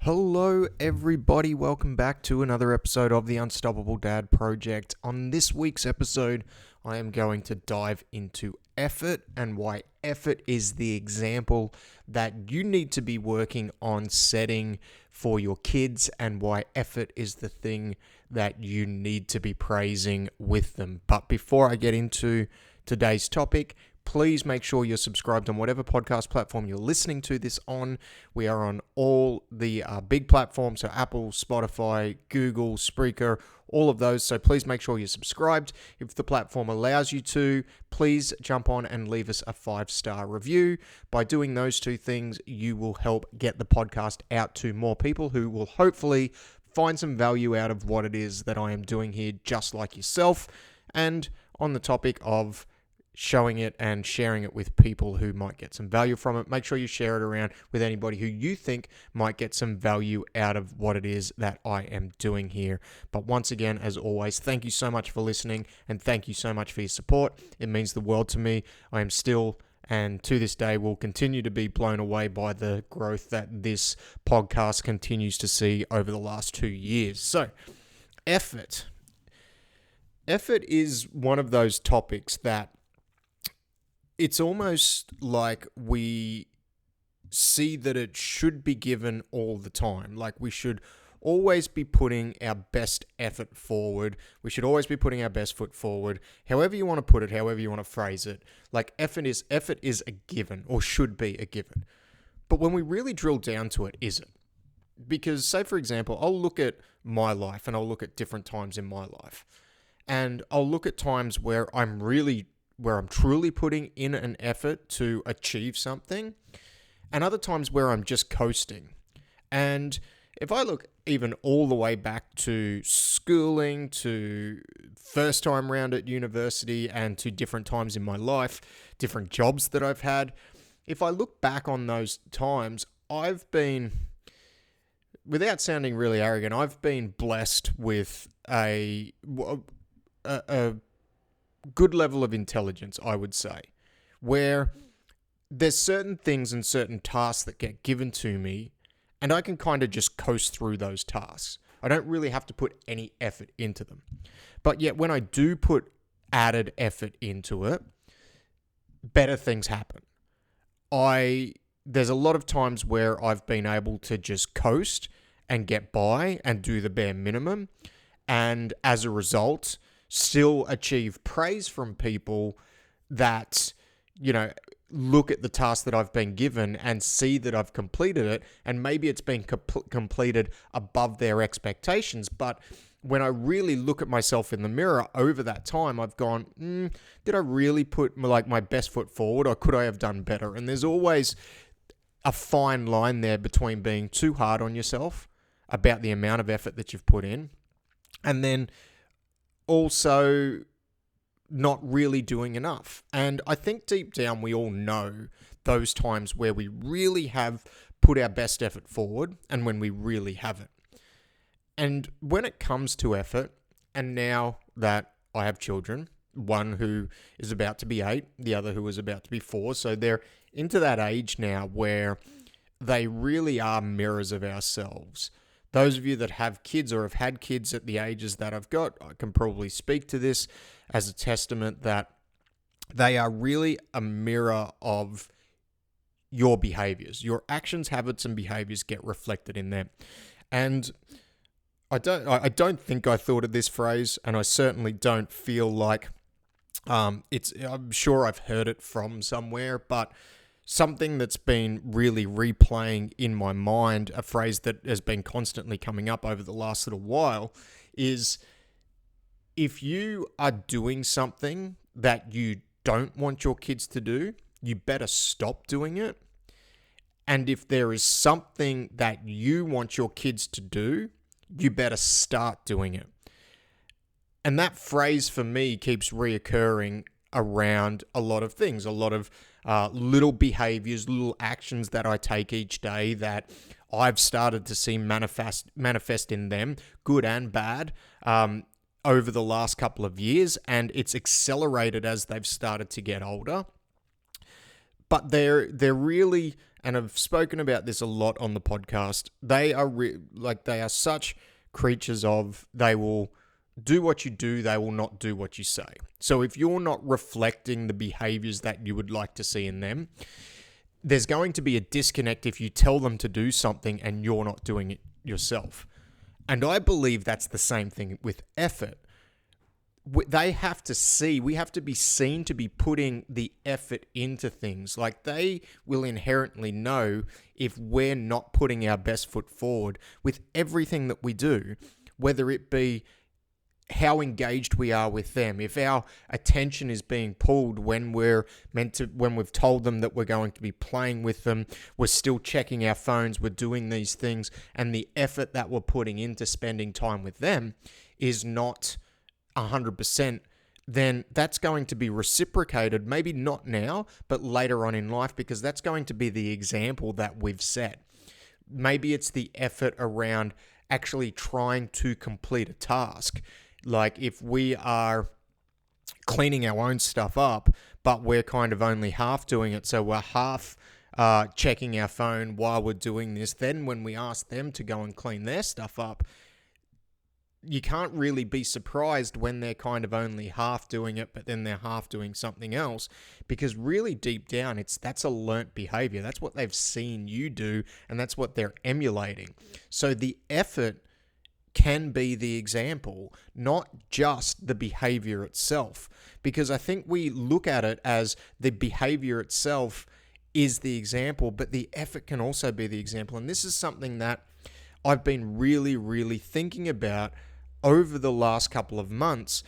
Hello, everybody. Welcome back to another episode of the Unstoppable Dad Project. On this week's episode, I am going to dive into effort and why effort is the example that you need to be working on setting for your kids and why effort is the thing that you need to be praising with them. But before I get into today's topic, please make sure you're subscribed on whatever podcast platform you're listening to this on. We are on all the big platforms, so Apple, Spotify, Google, Spreaker, all of those. So please make sure you're subscribed. If the platform allows you to, please jump on and leave us a 5-star review. By doing those two things, you will help get the podcast out to more people who will hopefully find some value out of what it is that I am doing here, just like yourself. And on the topic of showing it and sharing it with people who might get some value from it. Make sure you share it around with anybody who you think might get some value out of what it is that I am doing here. But once again, as always, thank you so much for listening and thank you so much for your support. It means the world to me. I am still, and to this day, will continue to be blown away by the growth that this podcast continues to see over the last 2 years. So, effort. Effort is one of those topics that it's almost like we see that it should be given all the time. Like we should always be putting our best effort forward. We should always be putting our best foot forward. However you want to put it, however you want to phrase it. Like effort is a given or should be a given. But when we really drill down to it, is it? Because say for example, I'll look at my life and I'll look at different times in my life. And I'll look at times where I'm truly putting in an effort to achieve something, and other times where I'm just coasting. And if I look even all the way back to schooling, to first time round at university, and to different times in my life, different jobs that I've had, if I look back on those times, I've been, without sounding really arrogant, I've been blessed with a good level of intelligence, I would say, where there's certain things and certain tasks that get given to me and I can kind of just coast through those tasks. I don't really have to put any effort into them. But yet when I do put added effort into it, better things happen. There's a lot of times where I've been able to just coast and get by and do the bare minimum, and as a result still achieve praise from people that, look at the task that I've been given and see that I've completed it, and maybe it's been completed above their expectations. But when I really look at myself in the mirror over that time, I've gone, did I really put my best foot forward, or could I have done better? And there's always a fine line there between being too hard on yourself about the amount of effort that you've put in, and then also not really doing enough. And I think deep down we all know those times where we really have put our best effort forward and when we really haven't. And when it comes to effort, and now that I have children, one who is about to be 8, the other who is about to be 4, so they're into that age now where they really are mirrors of ourselves. Those of you that have kids or have had kids at the ages that I've got, I can probably speak to this as a testament that they are really a mirror of your behaviors. Your actions, habits, and behaviors get reflected in them. And I don't think I thought of this phrase, and I certainly don't feel like I'm sure I've heard it from somewhere, but something that's been really replaying in my mind, a phrase that has been constantly coming up over the last little while, is if you are doing something that you don't want your kids to do, you better stop doing it. And if there is something that you want your kids to do, you better start doing it. And that phrase for me keeps reoccurring around a lot of things, a lot of little behaviors, little actions that I take each day that I've started to see manifest in them, good and bad, over the last couple of years, and it's accelerated as they've started to get older. But they're really and I've spoken about this a lot on the podcast. They are they are such creatures of, they will do what you do, they will not do what you say. So if you're not reflecting the behaviors that you would like to see in them, there's going to be a disconnect if you tell them to do something and you're not doing it yourself. And I believe that's the same thing with effort. They have to see, we have to be seen to be putting the effort into things. Like, they will inherently know if we're not putting our best foot forward with everything that we do, whether it be how engaged we are with them, if our attention is being pulled when when we've told them that we're going to be playing with them, we're still checking our phones, we're doing these things, and the effort that we're putting into spending time with them is not 100%, then that's going to be reciprocated, maybe not now, but later on in life, because that's going to be the example that we've set. Maybe it's the effort around actually trying to complete a task. Like, if we are cleaning our own stuff up, but we're kind of only half doing it, so we're half checking our phone while we're doing this, then when we ask them to go and clean their stuff up, you can't really be surprised when they're kind of only half doing it, but then they're half doing something else, because really deep down, that's a learnt behavior. That's what they've seen you do, and that's what they're emulating. So the effort can be the example, not just the behavior itself, because I think we look at it as the behavior itself is the example, but the effort can also be the example. And this is something that I've been really, really thinking about over the last couple of months,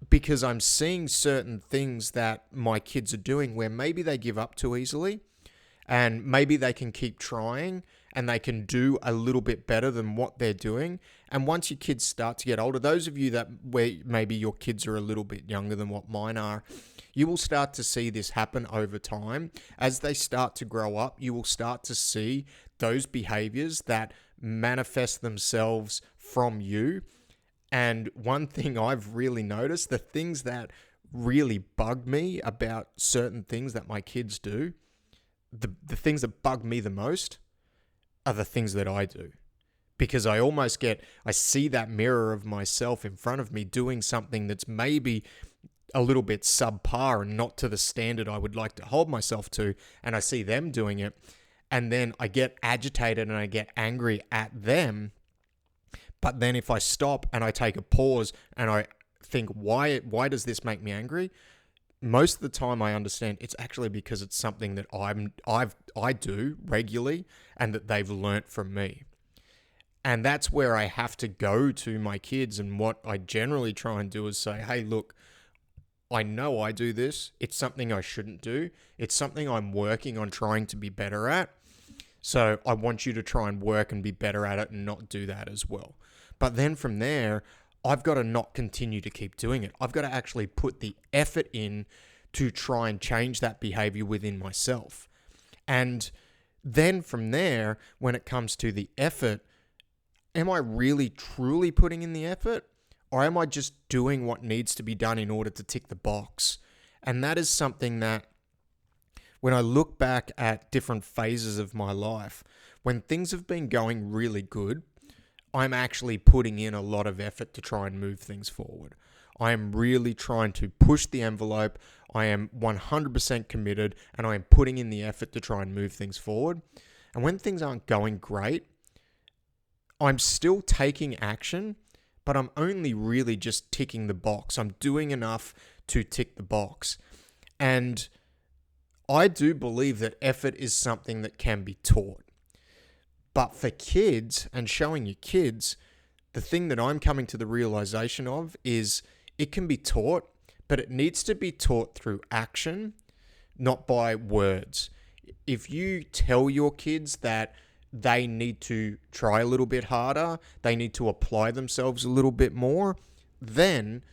because I'm seeing certain things that my kids are doing where maybe they give up too easily, and maybe they can keep trying and they can do a little bit better than what they're doing. And once your kids start to get older, those of you that where maybe your kids are a little bit younger than what mine are, you will start to see this happen over time. As they start to grow up, you will start to see those behaviors that manifest themselves from you. And one thing I've really noticed, the things that really bug me about certain things that my kids do, the things that bug me the most are the things that I do. Because I see that mirror of myself in front of me doing something that's maybe a little bit subpar and not to the standard I would like to hold myself to, and I see them doing it, and then I get agitated and I get angry at them. But then if I stop and I take a pause and I think, why does this make me angry? Most of the time I understand it's actually because it's something that I do regularly and that they've learnt from me. And that's where I have to go to my kids, and what I generally try and do is say, hey, look, I know I do this. It's something I shouldn't do. It's something I'm working on trying to be better at. So I want you to try and work and be better at it and not do that as well. But then from there, I've got to not continue to keep doing it. I've got to actually put the effort in to try and change that behavior within myself. And then from there, when it comes to the effort, am I really truly putting in the effort? Or am I just doing what needs to be done in order to tick the box? And that is something that, when I look back at different phases of my life, when things have been going really good, I'm actually putting in a lot of effort to try and move things forward. I am really trying to push the envelope. I am 100% committed, and I am putting in the effort to try and move things forward. And when things aren't going great, I'm still taking action, but I'm only really just ticking the box. I'm doing enough to tick the box. And I do believe that effort is something that can be taught. But for kids, and showing your kids, the thing that I'm coming to the realization of is it can be taught, but it needs to be taught through action, not by words. If you tell your kids that they need to try a little bit harder, they need to apply themselves a little bit more, then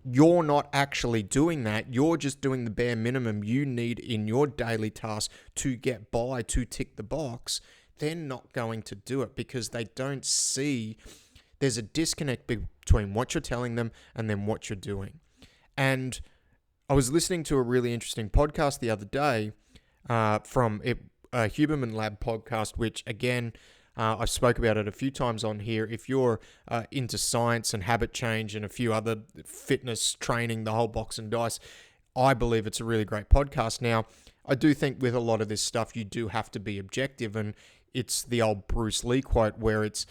you're not actually doing that. You're just doing the bare minimum you need in your daily tasks to get by, to tick the box. They're not going to do it because they don't see there's a disconnect between what you're telling them and then what you're doing. And I was listening to a really interesting podcast the other day Huberman Lab podcast, which again, I spoke about it a few times on here. If you're into science and habit change and a few other fitness training, the whole box and dice, I believe it's a really great podcast. Now, I do think with a lot of this stuff, you do have to be objective, and it's the old Bruce Lee quote where it's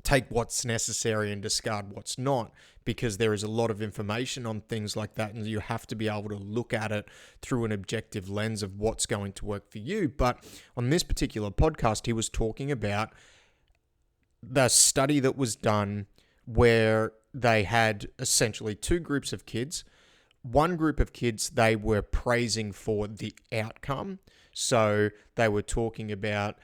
take what's necessary and discard what's not, because there is a lot of information on things like that, and you have to be able to look at it through an objective lens of what's going to work for you. But on this particular podcast, he was talking about the study that was done where they had essentially two groups of kids. One group of kids, they were praising for the outcome. So they were talking about,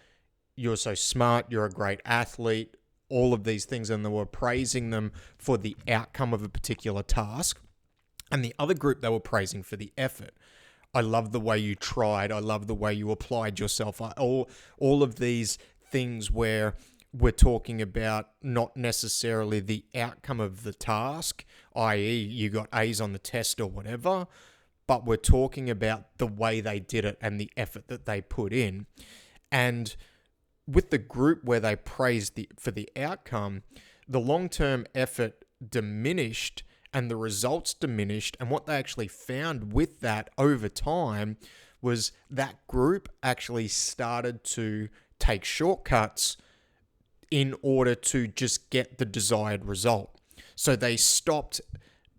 you're so smart, you're a great athlete, all of these things, and they were praising them for the outcome of a particular task. And the other group, they were praising for the effort. I love the way you tried. I love the way you applied yourself. All of these things where we're talking about not necessarily the outcome of the task, i.e. you got A's on the test or whatever, but we're talking about the way they did it and the effort that they put in. And with the group where they praised for the outcome, the long-term effort diminished and the results diminished. And what they actually found with that over time was that group actually started to take shortcuts in order to just get the desired result. So they stopped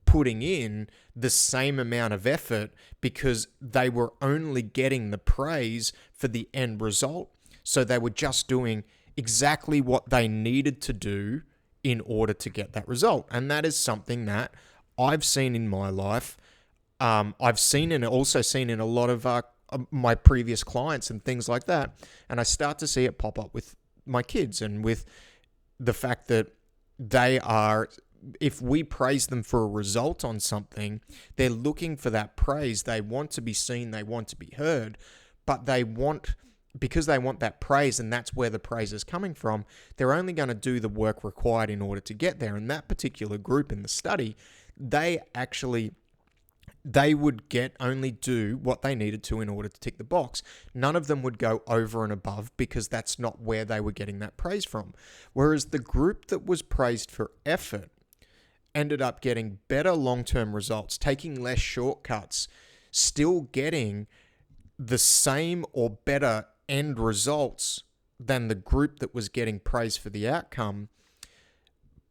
putting in the same amount of effort because they were only getting the praise for the end result. So they were just doing exactly what they needed to do in order to get that result. And that is something that I've seen in my life. I've seen and also seen in a lot of my previous clients and things like that. And I start to see it pop up with my kids and with the fact that they are, if we praise them for a result on something, they're looking for that praise. They want to be seen. They want to be heard, but because they want that praise, and that's where the praise is coming from, they're only going to do the work required in order to get there. And that particular group in the study, they would only do what they needed to in order to tick the box. None of them would go over and above because that's not where they were getting that praise from. Whereas the group that was praised for effort ended up getting better long-term results, taking less shortcuts, still getting the same or better end results than the group that was getting praise for the outcome.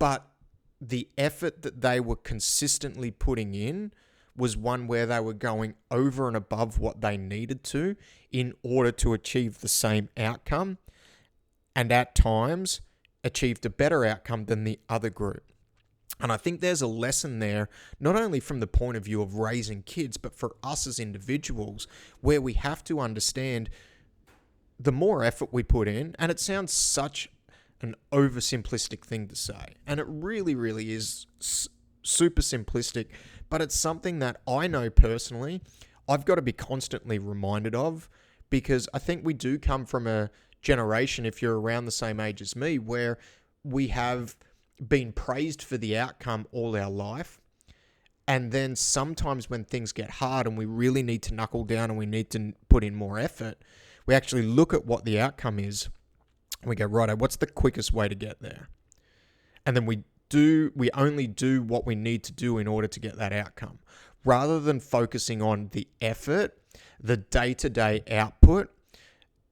But the effort that they were consistently putting in was one where they were going over and above what they needed to in order to achieve the same outcome, and at times achieved a better outcome than the other group. And I think there's a lesson there, not only from the point of view of raising kids, but for us as individuals, where we have to understand the more effort we put in, and it sounds such an oversimplistic thing to say, and it really, really is super simplistic, but it's something that I know personally I've got to be constantly reminded of, because I think we do come from a generation, if you're around the same age as me, where we have been praised for the outcome all our life. And then sometimes when things get hard and we really need to knuckle down and we need to put in more effort, we actually look at what the outcome is and we go, righto, what's the quickest way to get there? And then we only do what we need to do in order to get that outcome, rather than focusing on the effort, the day-to-day output,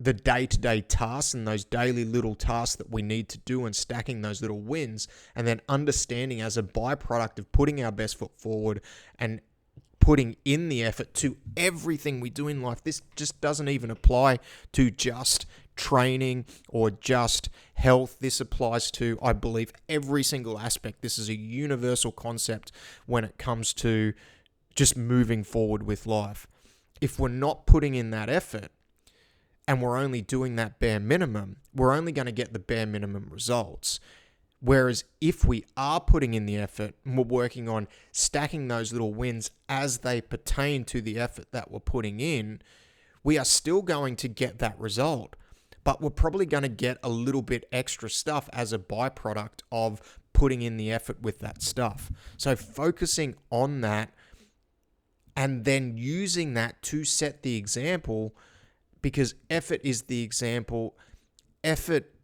the day-to-day tasks and those daily little tasks that we need to do, and stacking those little wins, and then understanding as a byproduct of putting our best foot forward and putting in the effort to everything we do in life. This just doesn't even apply to just training or just health. This applies to, I believe, every single aspect. This is a universal concept when it comes to just moving forward with life. If we're not putting in that effort, and we're only doing that bare minimum, we're only going to get the bare minimum results. Whereas if we are putting in the effort and we're working on stacking those little wins as they pertain to the effort that we're putting in, we are still going to get that result, but we're probably going to get a little bit extra stuff as a byproduct of putting in the effort with that stuff. So focusing on that and then using that to set the example because effort is the example. Effort,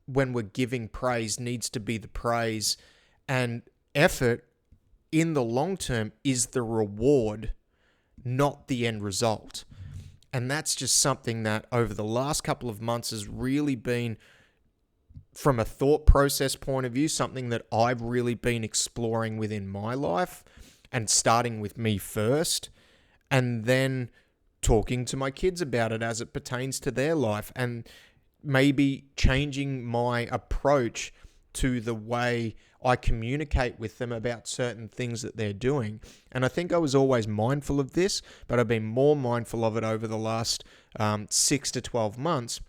when we're giving praise, needs to be the praise, and effort in the long term is the reward, not the end result. And that's just something that over the last couple of months has really been, from a thought process point of view, something that I've really been exploring within my life, and starting with me first, and then talking to my kids about it as it pertains to their life, and maybe changing my approach to the way I communicate with them about certain things that they're doing. And I think I was always mindful of this, but I've been more mindful of it over the last 6 to 12 months,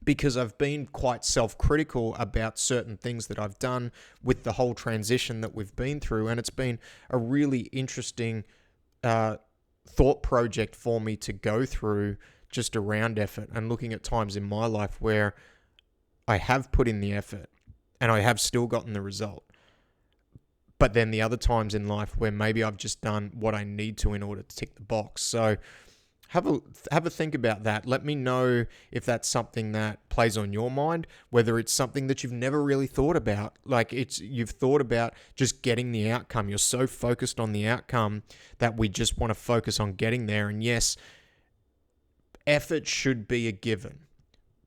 because I've been quite self-critical about certain things that I've done with the whole transition that we've been through. And it's been a really interesting thought project for me to go through, just around effort, and looking at times in my life where I have put in the effort and I have still gotten the result. But then the other times in life where maybe I've just done what I need to in order to tick the box. So have a think about that. Let me know if that's something that plays on your mind, whether it's something that you've never really thought about. Like you've thought about just getting the outcome. You're so focused on the outcome that we just want to focus on getting there. And yes, effort should be a given,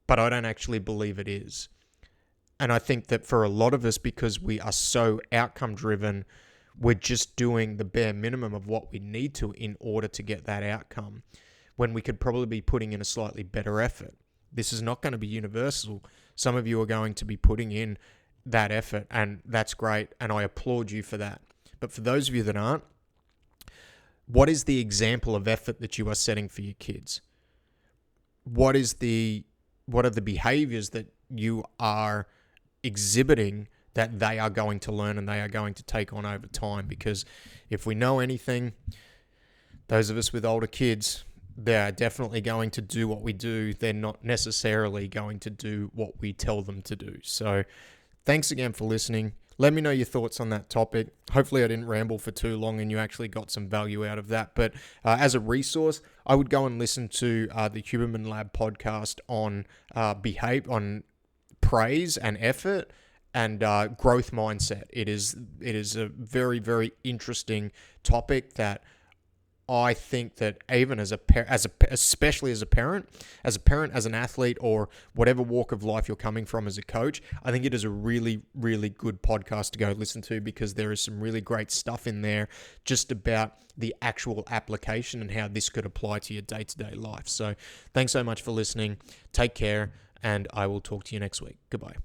but I don't actually believe it is. And I think that for a lot of us, because we are so outcome driven, we're just doing the bare minimum of what we need to in order to get that outcome, when we could probably be putting in a slightly better effort. This is not going to be universal. Some of you are going to be putting in that effort, and that's great, and I applaud you for that. But for those of you that aren't, what is the example of effort that you are setting for your kids? What are the behaviors that you are exhibiting that they are going to learn and they are going to take on over time? Because if we know anything, those of us with older kids, they're definitely going to do what we do. They're not necessarily going to do what we tell them to do. So thanks again for listening. Let me know your thoughts on that topic. Hopefully I didn't ramble for too long and you actually got some value out of that. But as a resource, I would go and listen to the Huberman Lab podcast on on praise and effort and growth mindset. It is a very, very interesting topic that I think that even especially as a parent, as an athlete, or whatever walk of life you're coming from as a coach, I think it is a really, really good podcast to go listen to, because there is some really great stuff in there just about the actual application and how this could apply to your day-to-day life. So thanks so much for listening. Take care, and I will talk to you next week. Goodbye.